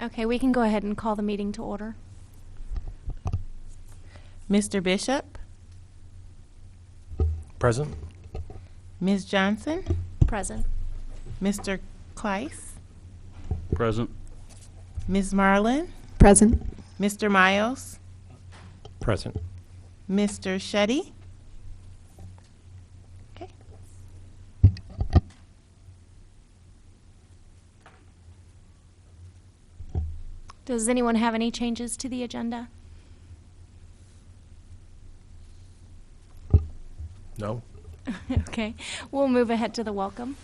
Okay, we can go ahead and call the meeting to order. Mr. Bishop, Present. Ms. Johnson, Present. Mr. Kleiss, Present. Ms. Marlin, Present. Mr. Miles, Present. Mr. Shetty. Okay. Does anyone have any changes to the agenda? No. Okay, we'll move ahead to the welcome.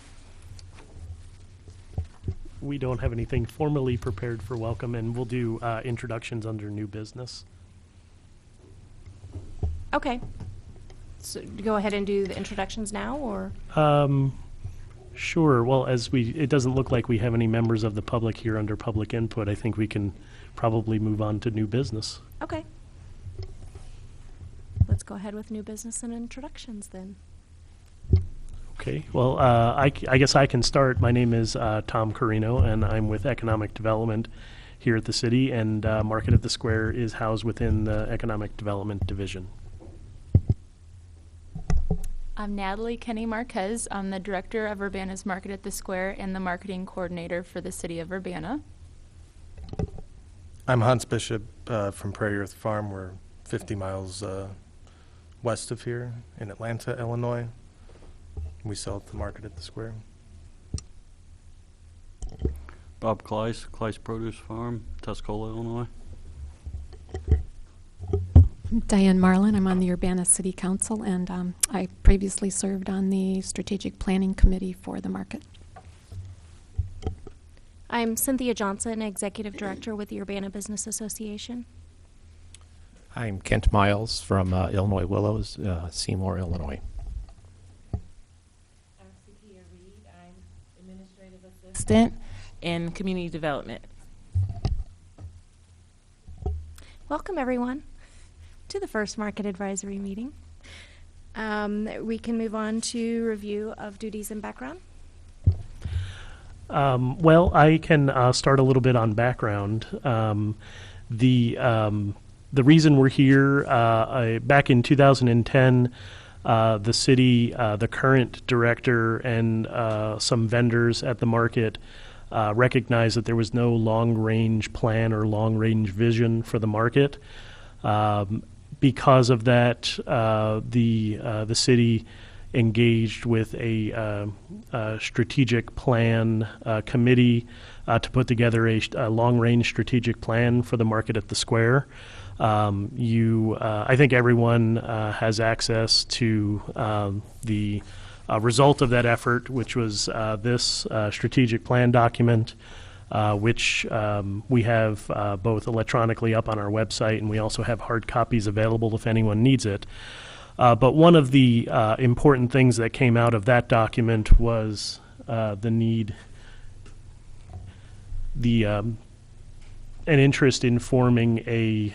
We don't have anything formally prepared for welcome, and we'll do introductions under new business. Okay. So go ahead and do the introductions now, or? Sure. Well, it doesn't look like we have any members of the public here under public input. I think we can probably move on to new business. Okay. Let's go ahead with new business and introductions then. Okay. Well, I guess I can start. My name is Tom Carino, and I'm with Economic Development here at the city, and Market at the Square is housed within the Economic Development Division. I'm Natalie Kenny Marquez. I'm the director of Urbana's Market at the Square and the marketing coordinator for the city of Urbana. I'm Hans Bishop from Prairie Earth Farm. We're 50 miles west of here in Atlanta, Illinois. We sell at the Market at the Square. Bob Kleiss, Kleiss Produce Farm, Tuscola, Illinois. Diane Marlin. I'm on the Urbana City Council, and I previously served on the Strategic Planning Committee for the market. I'm Cynthia Johnson, Executive Director with the Urbana Business Association. I'm Kent Miles from Illinois Willows, Seymour, Illinois. I'm Sakia Reed. I'm Administrative Assistant in Community Development. Welcome, everyone, to the first Market Advisory meeting. We can move on to review of duties and background. Well, I can start a little bit on background. The reason we're here, back in 2010, the city, the current director, and some vendors at the market recognized that there was no long-range plan or long-range vision for the market. Because of that, the city engaged with a strategic plan committee to put together a long-range strategic plan for the Market at the Square. I think everyone has access to the result of that effort, which was this strategic plan document, which we have both electronically up on our website, and we also have hard copies available if anyone needs it. But one of the important things that came out of that document was an interest in forming a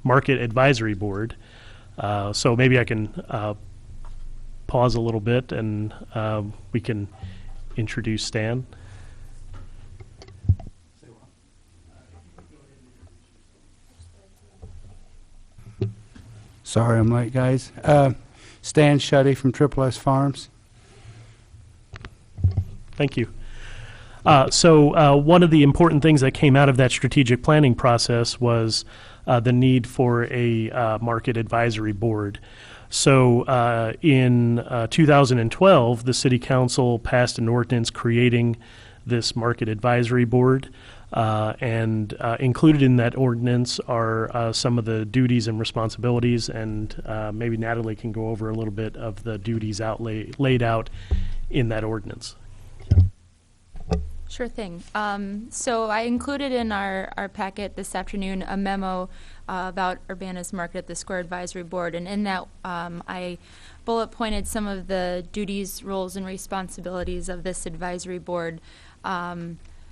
market advisory board. So maybe I can pause a little bit and we can introduce Stan. Sorry I'm late, guys. Stan Shetty from Triple S Farms. Thank you. So one of the important things that came out of that strategic planning process was the need for a market advisory board. So in 2012, the City Council passed an ordinance creating this market advisory board. And included in that ordinance are some of the duties and responsibilities, and maybe Natalie can go over a little bit of the duties laid out in that ordinance. Sure thing. So I included in our packet this afternoon a memo about Urbana's Market at the Square Advisory Board, and in that I bullet pointed some of the duties, roles, and responsibilities of this advisory board.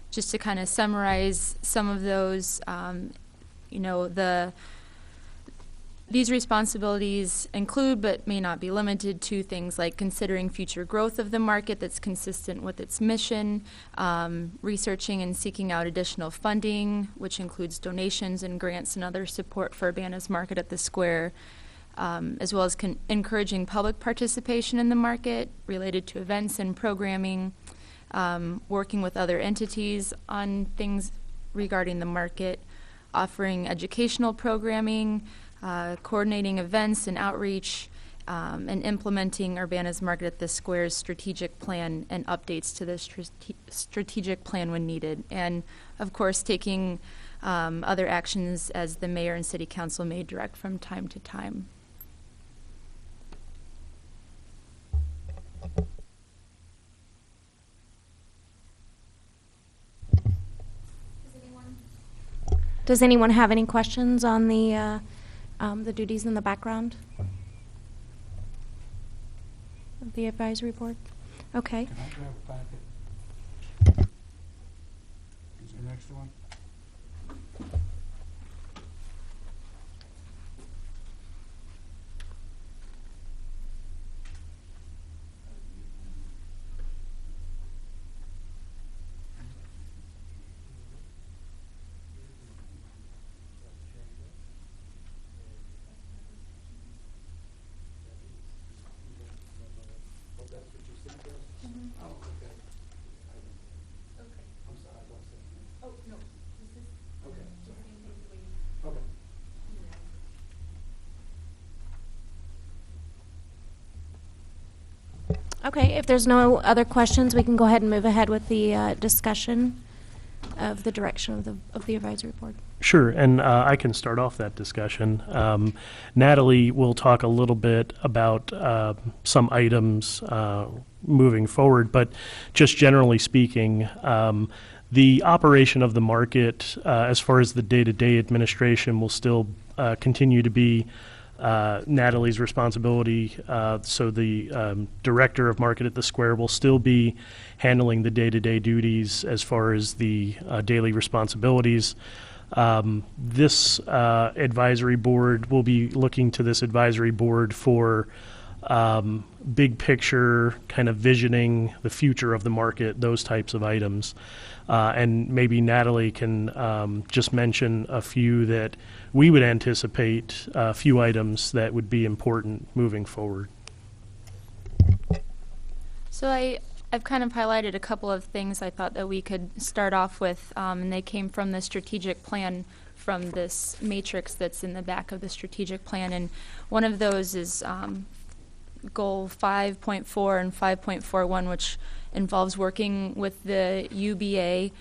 Just to kind of summarize some of those, the These responsibilities include, but may not be limited to, things like considering future growth of the market that's consistent with its mission, researching and seeking out additional funding, which includes donations and grants and other support for Urbana's Market at the Square, as well as encouraging public participation in the market related to events and programming, working with other entities on things regarding the market, offering educational programming, coordinating events and outreach, and implementing Urbana's Market at the Square's strategic plan and updates to the strategic plan when needed. And, of course, taking other actions as the mayor and city council may direct from time to time. Does anyone have any questions on the duties in the background of the advisory board? Okay. Can I grab a packet? Is there an extra one? Okay, if there's no other questions, we can go ahead and move ahead with the discussion of the direction of the advisory board. Sure, and I can start off that discussion. Natalie will talk a little bit about some items moving forward, but just generally speaking, the operation of the market, as far as the day-to-day administration, will still continue to be Natalie's responsibility. So the director of Market at the Square will still be handling the day-to-day duties as far as the daily responsibilities. This advisory board will be looking to this advisory board for big picture kind of visioning the future of the market, those types of items. And maybe Natalie can just mention a few that we would anticipate, a few items that would be important moving forward. So I've kind of highlighted a couple of things I thought that we could start off with, and they came from the strategic plan, from this matrix that's in the back of the strategic plan. And one of those is goal 5.4 and 5.41, which involves working with the UBA.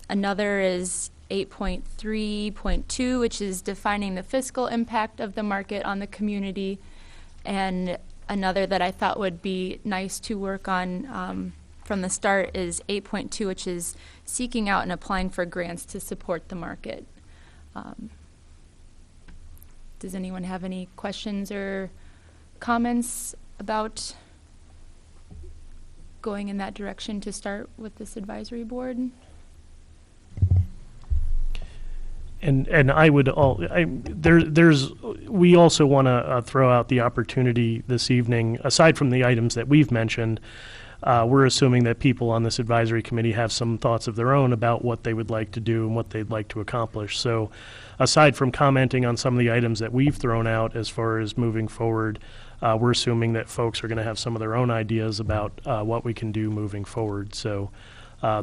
Another is 8.3.2, which is defining the fiscal impact of the market on the community. And another that I thought would be nice to work on from the start is 8.2, which is seeking out and applying for grants to support the market. Does anyone have any questions or comments about going in that direction to start with this advisory board? And I would we also want to throw out the opportunity this evening, aside from the items that we've mentioned, we're assuming that people on this advisory committee have some thoughts of their own about what they would like to do and what they'd like to accomplish. So aside from commenting on some of the items that we've thrown out as far as moving forward, we're assuming that folks are going to have some of their own ideas about what we can do moving forward. So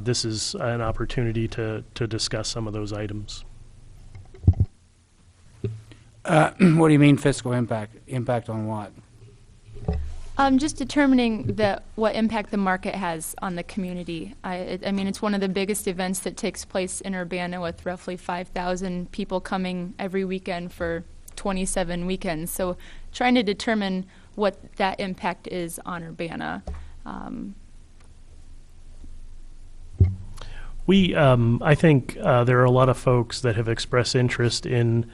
this is an opportunity to discuss some of those items. What do you mean fiscal impact? Impact on what? Just determining what impact the market has on the community. I mean, it's one of the biggest events that takes place in Urbana, with roughly 5,000 people coming every weekend for 27 weekends. So trying to determine what that impact is on Urbana. I think there are a lot of folks that have expressed interest in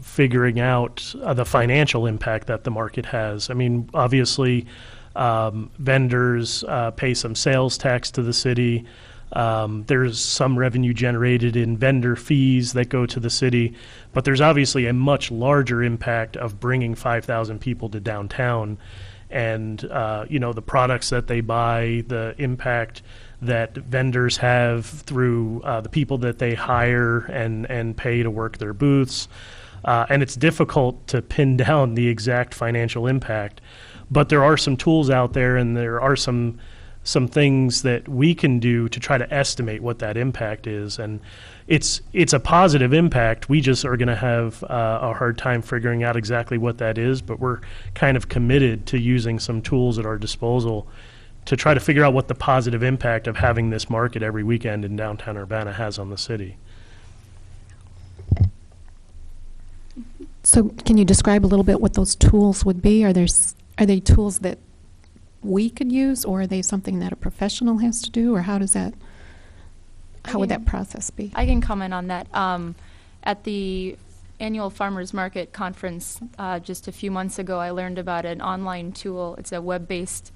figuring out the financial impact that the market has. I mean, obviously, vendors pay some sales tax to the city. There's some revenue generated in vendor fees that go to the city, but there's obviously a much larger impact of bringing 5,000 people to downtown, and the products that they buy, the impact that vendors have through the people that they hire and pay to work their booths. And it's difficult to pin down the exact financial impact, but there are some tools out there, and there are some things that we can do to try to estimate what that impact is. And it's a positive impact. We just are going to have a hard time figuring out exactly what that is, but we're kind of committed to using some tools at our disposal to try to figure out what the positive impact of having this market every weekend in downtown Urbana has on the city. So can you describe a little bit what those tools would be? Are they tools that we could use, or are they something that a professional has to do, or how would that process be? I can comment on that. At the annual Farmers Market Conference just a few months ago, I learned about an online tool. It's a web-based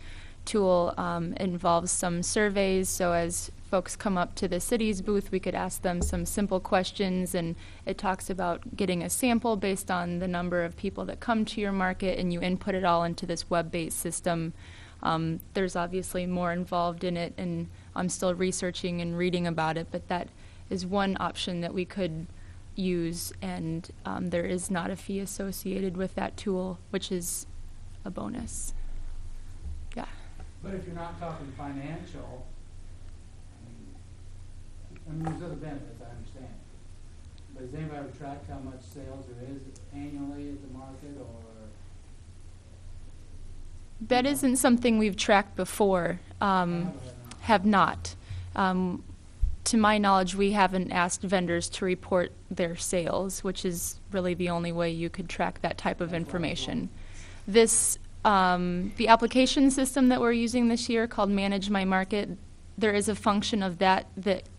tool. It involves some surveys, so as folks come up to the city's booth, we could ask them some simple questions, and it talks about getting a sample based on the number of people that come to your market, and you input it all into this web-based system. There's obviously more involved in it, and I'm still researching and reading about it, but that is one option that we could use, and there is not a fee associated with that tool, which is a bonus. Yeah. But if you're not talking financial, I mean, there's other benefits, I understand. But has anybody ever tracked how much sales there is annually at the market, or? That isn't something we've tracked before. Have not. To my knowledge, we haven't asked vendors to report their sales, which is really the only way you could track that type of information. This, the application system that we're using this year called Manage My Market, there is a function of that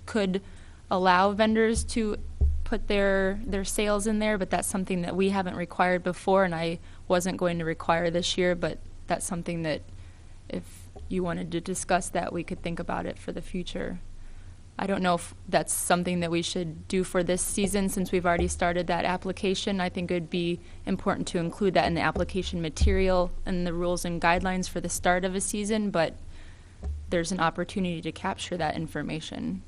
could allow vendors to put their sales in there, but that's something that we haven't required before, and I wasn't going to require this year, but that's something that if you wanted to discuss that, we could think about it for the future. I don't know if that's something that we should do for this season since we've already started that application. I think it would be important to include that in the application material and the rules and guidelines for the start of a season, but there's an opportunity to capture that information.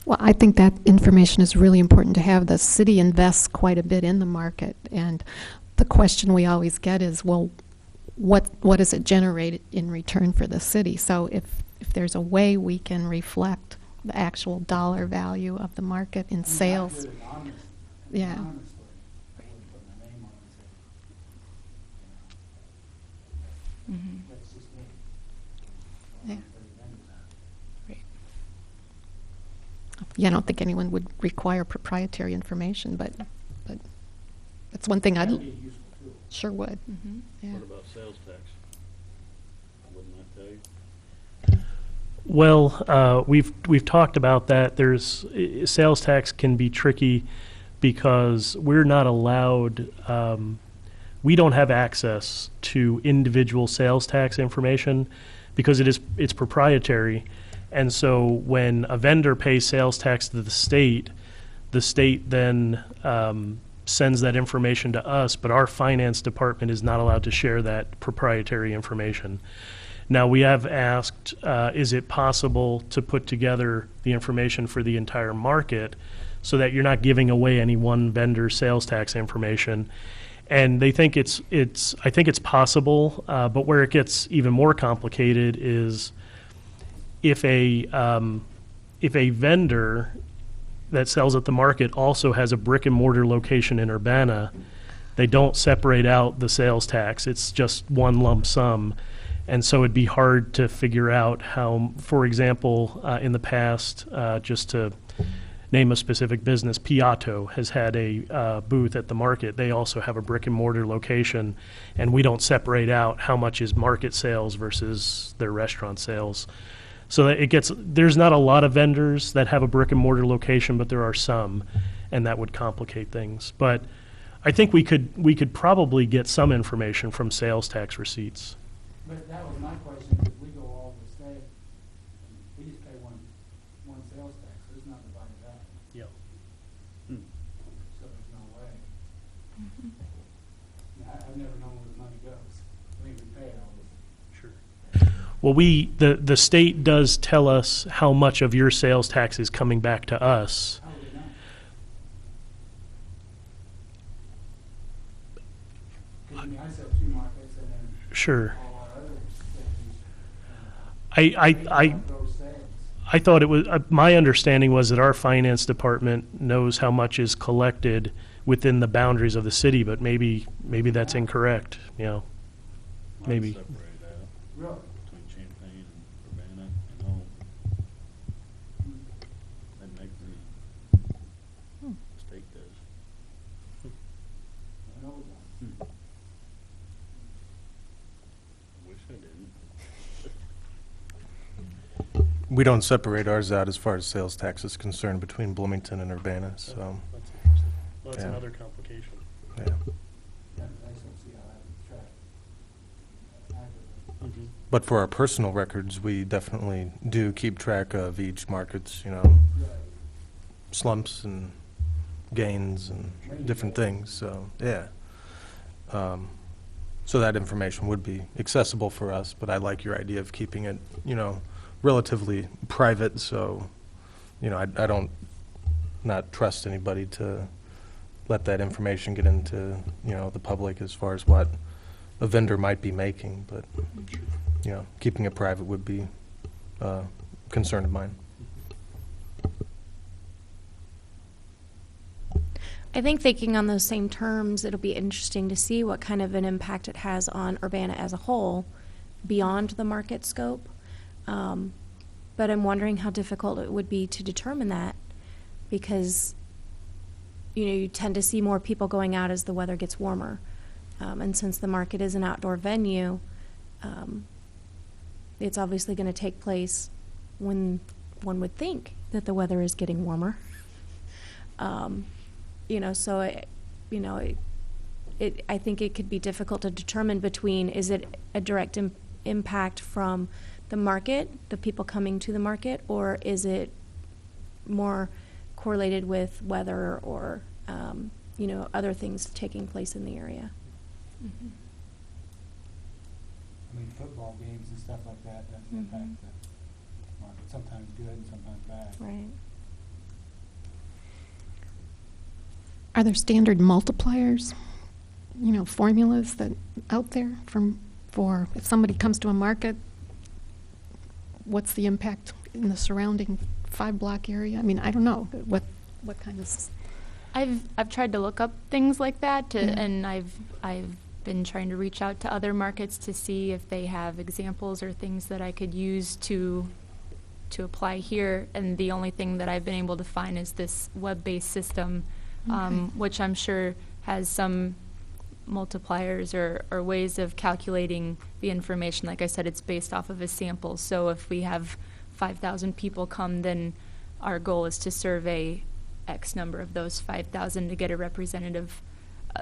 Well, I think that information is really important to have. The city invests quite a bit in the market, and the question we always get is, well, what does it generate in return for the city? So if there's a way we can reflect the actual dollar value of the market in sales. Yeah. Mm-hmm. Yeah. Yeah, I don't think anyone would require proprietary information, but that's one thing I'd sure would. Mm-hmm. Yeah. What about sales tax? Wouldn't that tell you? Well, we've talked about that. There's sales tax can be tricky because we're not allowed. We don't have access to individual sales tax information because it's proprietary. And so when a vendor pays sales tax to the state then sends that information to us, but our finance department is not allowed to share that proprietary information. Now, we have asked, is it possible to put together the information for the entire market so that you're not giving away any one vendor's sales tax information? And they think I think it's possible, but where it gets even more complicated is if a vendor that sells at the market also has a brick and mortar location in Urbana, they don't separate out the sales tax. It's just one lump sum. And so it'd be hard to figure out how, for example, in the past, just to name a specific business, Piatto has had a booth at the market. They also have a brick and mortar location, and we don't separate out how much is market sales versus their restaurant sales. So that there's not a lot of vendors that have a brick and mortar location, but there are some, and that would complicate things. But I think we could probably get some information from sales tax receipts. But that was my question, because we go all over the state, and we just pay one sales tax, so it's not divided up, Yeah. so there's no way. Now, I've never known where the money goes. I mean, we pay it all this. Sure. Well, the state does tell us how much of your sales tax is coming back to us. How would we know? Because, I mean, I sell 2 markets, and then Sure. all our other things, I those sales. I thought it was, my understanding was that our finance department knows how much is collected within the boundaries of the city, but maybe that's incorrect, you know. Might Maybe. separate out Really? between Champaign and Urbana and Home. That makes the state does. I know that. Wish I didn't. We don't separate ours out as far as sales tax is concerned between Bloomington and Urbana, so, That's interesting. Well, that's Yeah. another complication. yeah. I just don't see how that would track accurately. But for our personal records, we definitely do keep track of each market's, you know, Right. slumps and gains and different things, so, yeah. So that information would be accessible for us, but I like your idea of keeping it, you know, relatively private, so, you know, I don't not trust anybody to let that information get into, you know, the public as far as what a vendor might be making, but, you know, keeping it private would be a concern of mine. I think thinking on those same terms, it'll be interesting to see what kind of an impact it has on Urbana as a whole beyond the market scope. But I'm wondering how difficult it would be to determine that, because, you know, you tend to see more people going out as the weather gets warmer. And since the market is an outdoor venue, it's obviously going to take place when one would think that the weather is getting warmer. You know, so, I think it could be difficult to determine between, is it a direct impact from the market, the people coming to the market, or is it more correlated with weather or, you know, other things taking place in the area? I mean, football games and stuff like that impact the market, sometimes good and sometimes bad. Right. Are there standard multipliers, you know, formulas that out there for if somebody comes to a market, what's the impact in the surrounding 5-block area? I mean, I don't know what kind of. I've tried to look up things like that, Yeah. and I've been trying to reach out to other markets to see if they have examples or things that I could use to apply here. And the only thing that I've been able to find is this web-based system, which I'm sure has some multipliers or ways of calculating the information. Like I said, it's based off of a sample. So if we have 5,000 people come, then our goal is to survey X number of those 5,000 to get a representative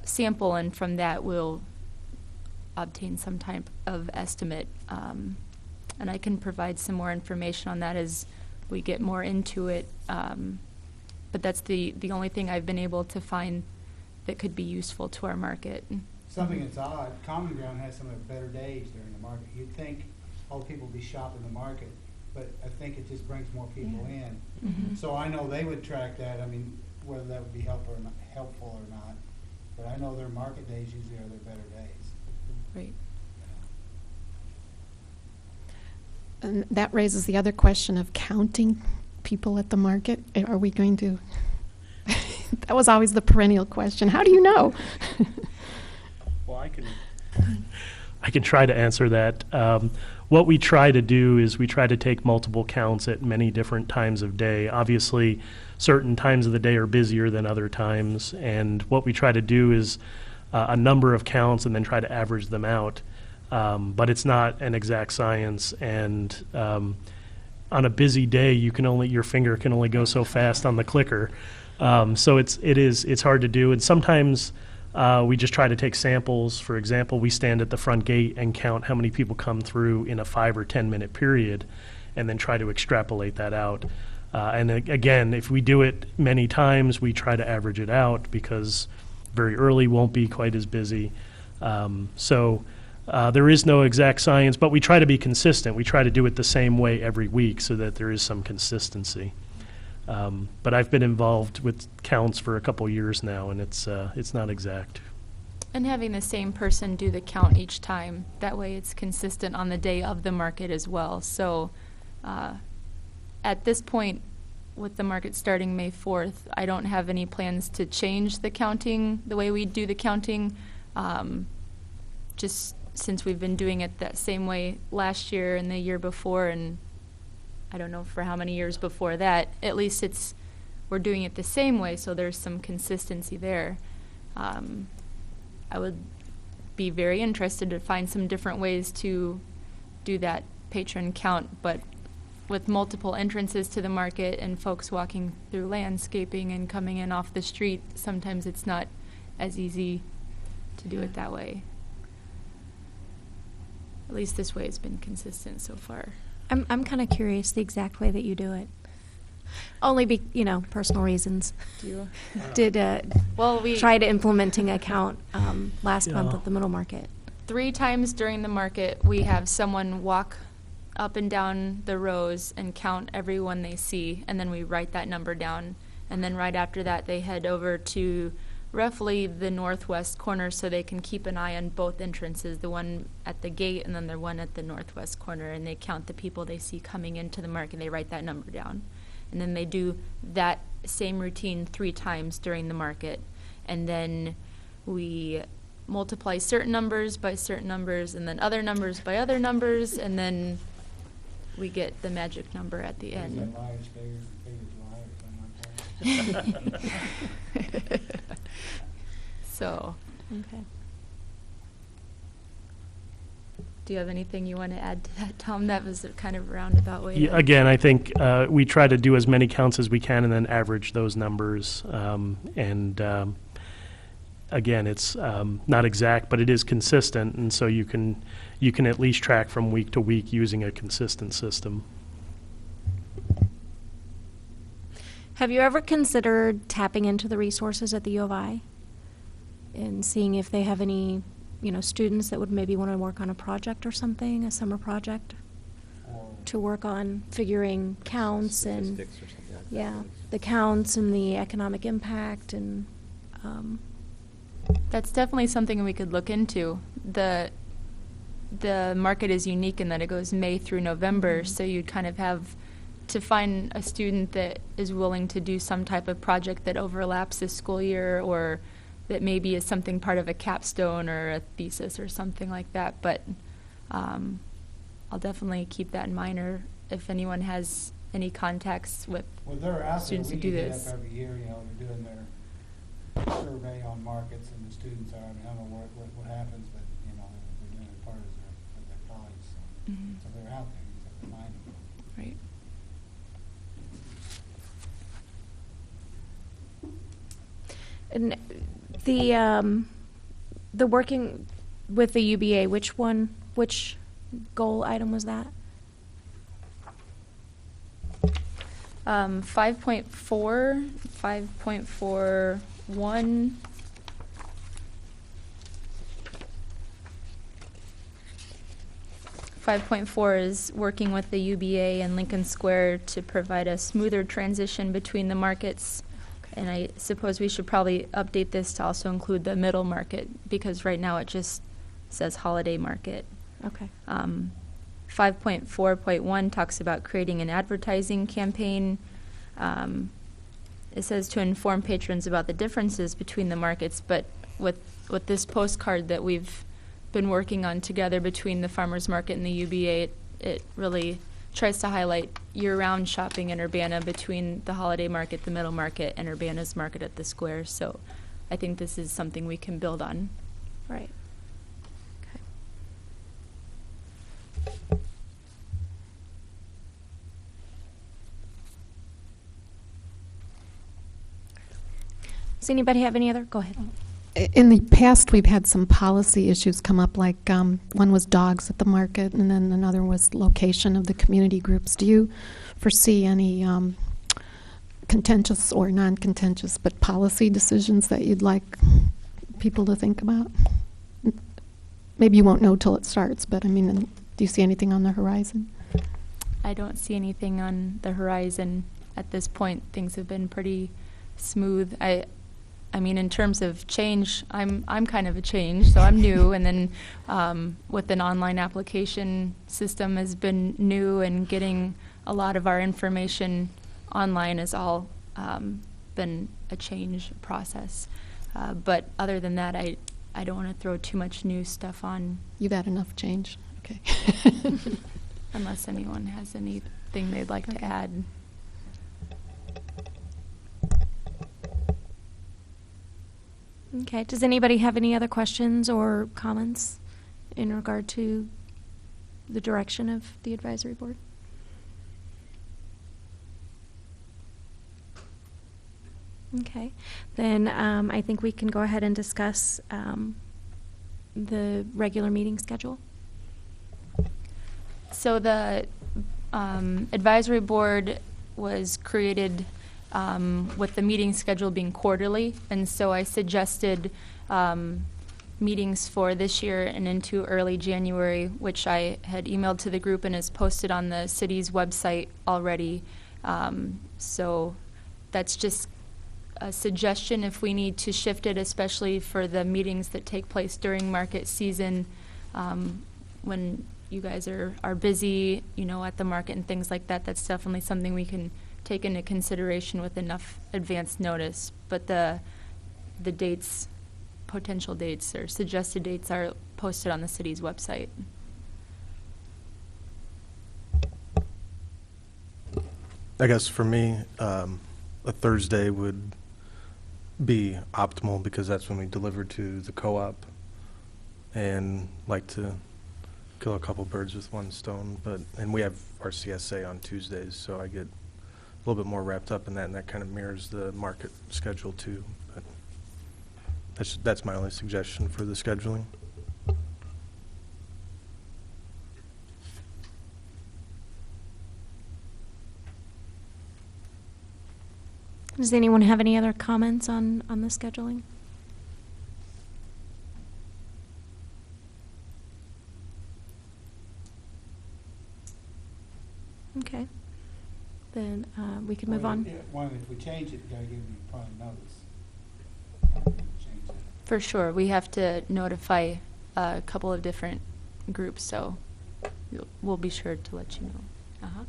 sample, and from that we'll obtain some type of estimate. And I can provide some more information on that as we get more into it. But that's the only thing I've been able to find that could be useful to our market. Something that's odd, Common Ground has some of the better days during the market. You'd think all people would be shopping the market, but I think it just brings more people in. So I know they would track that. I mean, whether that would be helpful or not. But I know their market days usually are their better days. Right. And that raises the other question of counting people at the market. Are we going to? That was always the perennial question. How do you know? Well, I can try to answer that. What we try to do is we try to take multiple counts at many different times of day. Obviously, certain times of the day are busier than other times, and what we try to do is a number of counts and then try to average them out. But it's not an exact science, and on a busy day, your finger can only go so fast on the clicker. So it's hard to do, and sometimes We just try to take samples. For example, we stand at the front gate and count how many people come through in a 5 or 10 minute period, and then try to extrapolate that out. Again, if we do it many times, we try to average it out because very early won't be quite as busy. There is no exact science, but we try to be consistent. We try to do it the same way every week so that there is some consistency. But I've been involved with counts for a couple years now, and it's not exact. And having the same person do the count each time, that way it's consistent on the day of the market as well. So at this point, with the market starting May 4th, I don't have any plans to change the counting, the way we do the counting, just since we've been doing it that same way last year and the year before, and I don't know for how many years before that. At least we're doing it the same way, so there's some consistency there. I would be very interested to find some different ways to do that patron count, but with multiple entrances to the market and folks walking through landscaping and coming in off the street, sometimes it's not as easy to do it that way. At least this way it's been consistent so far. I'm kind of curious the exact way that you do it. Only personal reasons. Do you? Did Well, we tried implementing a count last month Yeah. at the middle market. 3 times during the market, we have someone walk up and down the rows and count everyone they see, and then we write that number down. And then right after that, they head over to roughly the northwest corner so they can keep an eye on both entrances, the one at the gate and then the one at the northwest corner, and they count the people they see coming into the market. They write that number down. And then they do that same routine 3 times during the market. And then we multiply certain numbers by certain numbers, and then other numbers by other numbers, and then we get the magic number at the Is that end. liars, figures, lie, or something like that? So, Okay. do you have anything you want to add to that, Tom? That was a kind of roundabout way. Yeah, again, I think we try to do as many counts as we can and then average those numbers. Again, it's not exact, but it is consistent, and so you can at least track from week to week using a consistent system. Have you ever considered tapping into the resources at the U of I and seeing if they have any, students that would maybe want to work on a project or something, a summer project, to work on figuring counts and Statistics or something like that. yeah, the counts and the economic impact and That's definitely something we could look into. The market is unique in that it goes May through November, so you'd kind of have to find a student that is willing to do some type of project that overlaps this school year, or that maybe is something part of a capstone or a thesis or something like that. But I'll definitely keep that in mind, or if anyone has any contacts with Well, they're out there, students we who do do get this. up every year, they're doing their survey on markets, and the students are, I don't know what happens, but, they're doing it part of their college, so. Mhm. So they're out there, you just have to find them. Right. And the working with the UBA, which goal item was that? 5.4, 5.41. .4 is working with the UBA and Lincoln Square to provide a smoother transition between the markets. And I suppose we should probably update this to also include the middle market, because right now it just says holiday market. Okay. 5.4.1 talks about creating an advertising campaign. It says to inform patrons about the differences between the markets, but with this postcard that we've been working on together between the farmers market and the UBA, it really tries to highlight year-round shopping in Urbana between the holiday market, the middle market, and Urbana's market at the square. So I think this is something we can build on. Right. Okay. Does anybody have any other? Go ahead. In the past, we've had some policy issues come up, like one was dogs at the market, and then another was location of the community groups. Do you foresee any contentious or non-contentious, but policy decisions that you'd like people to think about? Maybe you won't know till it starts, but I mean, do you see anything on the horizon? I don't see anything on the horizon at this point. Things have been pretty smooth. I mean, in terms of change, I'm kind of a change, so I'm new, and then with an online application system has been new, and getting a lot of our information online has all been a change process. But other than that, I don't want to throw too much new stuff on. You've had enough change. Okay. Unless anyone has anything they'd like to add. Okay, does anybody have any other questions or comments in regard to the direction of the advisory board? Okay, then I think we can go ahead and discuss the regular meeting schedule. So the advisory board was created with the meeting schedule being quarterly, and so I suggested meetings for this year and into early January, which I had emailed to the group and is posted on the city's website already. So that's just a suggestion if we need to shift it, especially for the meetings that take place during market season, when you guys are busy, you know, at the market and things like that. That's definitely something we can take into consideration with enough advance notice. But the dates, potential dates or suggested dates, are posted on the city's website. I guess for me, a Thursday would be optimal because that's when we deliver to the co-op, and like to kill a couple birds with one stone. And we have our CSA on Tuesdays, so I get a little bit more wrapped up in that, and that kind of mirrors the market schedule too. But that's my only suggestion for the scheduling. Does anyone have any other comments on the scheduling? Okay. Then we can move on. One, if we change it, you gotta give me prior notice. Change it. For sure. We have to notify a couple of different groups, so we'll be sure to let you know. Uh-huh.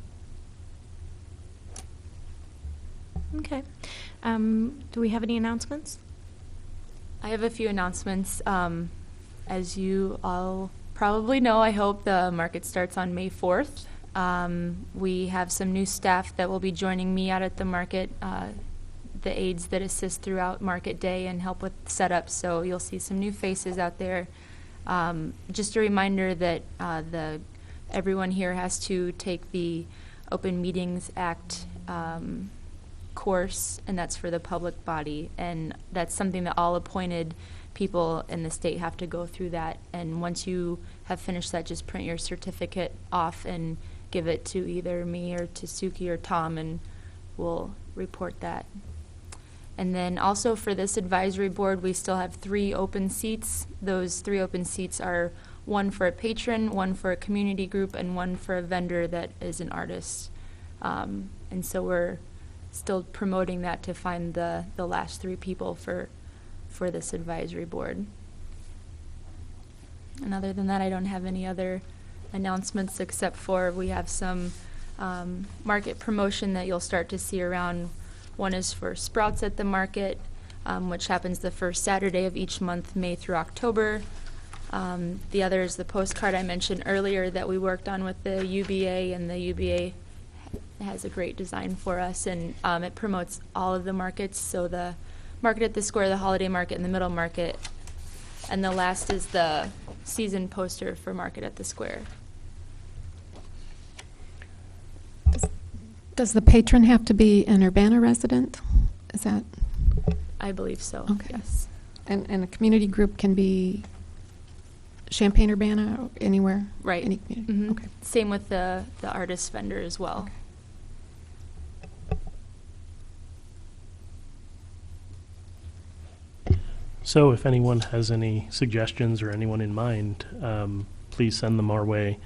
Okay. Do we have any announcements? I have a few announcements. As you all probably know, I hope the market starts on May 4th. We have some new staff that will be joining me out at the market, the aides that assist throughout market day and help with setup, so you'll see some new faces out there. Just a reminder that everyone here has to take the Open Meetings Act course, and that's for the public body, and that's something that all appointed people in the state have to go through that. And once you have finished that, just print your certificate off and give it to either me or to Suki or Tom, and we'll report that. And then also for this advisory board, we still have 3 open seats. Those 3 open seats are one for a patron, one for a community group, and one for a vendor that is an artist. And so we're still promoting that to find the last 3 people for this advisory board. And other than that, I don't have any other announcements, except for we have some market promotion that you'll start to see around. One is for Sprouts at the Market, which happens the first Saturday of each month, May through October. The other is the postcard I mentioned earlier that we worked on with the UBA, and the UBA has a great design for us, and it promotes all of the markets, so the market at the square, the holiday market, and the middle market. And the last is the season poster for Market at the Square. Does the patron have to be an Urbana resident? Is that? I believe so, Okay. yes. And a community group can be Champaign-Urbana, anywhere? Right. Any community? Mhm. Okay. Same with the artist vendor as well. Okay. So if anyone has any suggestions or anyone in mind, please send them our way,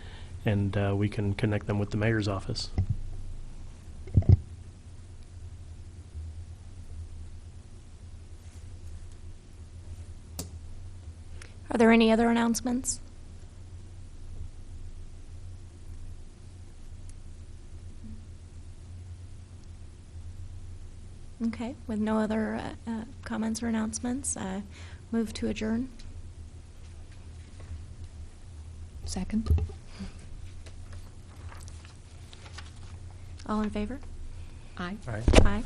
and we can connect them with the mayor's office. Are there any other announcements? Okay, with no other comments or announcements, move to adjourn. Second? All in favor? Aye. All right. Aye.